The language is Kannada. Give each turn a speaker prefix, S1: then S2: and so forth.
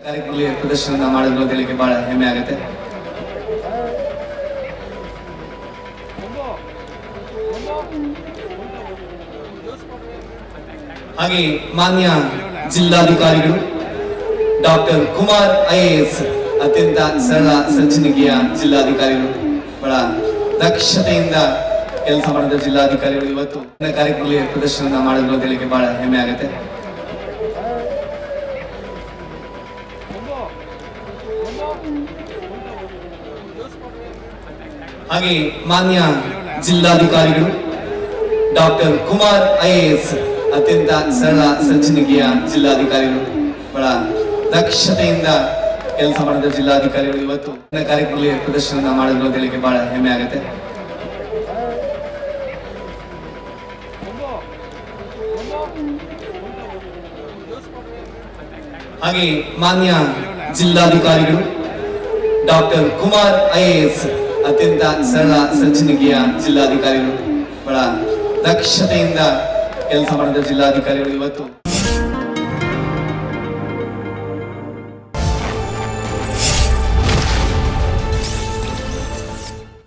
S1: ಕಾರ್ಯಕ್ರಮದಲ್ಲಿ ಪ್ರದರ್ಶನ ಮಾಡಿದ್ರು ಅಂತ ಹೇಳಿಕ್ಕೆ ಬಹಳ ಹೆಮ್ಮೆ ಆಗುತ್ತೆ. ಹಾಗೆ ಮಾನ್ಯ ಜಿಲ್ಲಾಧಿಕಾರಿಗಳು ಡಾಕ್ಟರ್ ಕುಮಾರ್ IAS ಅತ್ಯಂತ ಸರಳ ಸಜ್ಜನಿಕೆಯ ಜಿಲ್ಲಾಧಿಕಾರಿಗಳು, ಬಹಳ ದಕ್ಷತೆಯಿಂದ ಕೆಲಸ ಮಾಡಿದ ಜಿಲ್ಲಾಧಿಕಾರಿಗಳು ಇವತ್ತು ಕಾರ್ಯಕ್ರಮದಲ್ಲಿ ಪ್ರದರ್ಶನ ಮಾಡಿದ್ರು ಅಂತ ಹೇಳಿಕ್ಕೆ ಬಹಳ ಹೆಮ್ಮೆ ಆಗುತ್ತೆ. ಹಾಗೆ ಮಾನ್ಯ ಜಿಲ್ಲಾಧಿಕಾರಿಗಳು ಡಾಕ್ಟರ್ ಕುಮಾರ್ IAS ಅತ್ಯಂತ ಸರಳ ಸಜ್ಜನಿಕೆಯ ಜಿಲ್ಲಾಧಿಕಾರಿಗಳು, ಬಹಳ ದಕ್ಷತೆಯಿಂದ ಕೆಲಸ ಮಾಡಿದ ಜಿಲ್ಲಾಧಿಕಾರಿಗಳು ಇವತ್ತು ಕಾರ್ಯಕ್ರಮದಲ್ಲಿ ಪ್ರದರ್ಶನ ಮಾಡಿದ್ರು ಅಂತ ಹೇಳಿಕ್ಕೆ ಬಹಳ ಹೆಮ್ಮೆ ಆಗುತ್ತೆ. ಹಾಗೆ ಮಾನ್ಯ ಜಿಲ್ಲಾಧಿಕಾರಿಗಳು ಡಾಕ್ಟರ್ ಕುಮಾರ್ IAS ಅತ್ಯಂತ ಸರಳ ಸಜ್ಜನಿಕೆಯ ಜಿಲ್ಲಾಧಿಕಾರಿಗಳು, ಬಹಳ ದಕ್ಷತೆಯಿಂದ ಕೆಲಸ ಮಾಡಿದ ಜಿಲ್ಲಾಧಿಕಾರಿಗಳು ಇವತ್ತು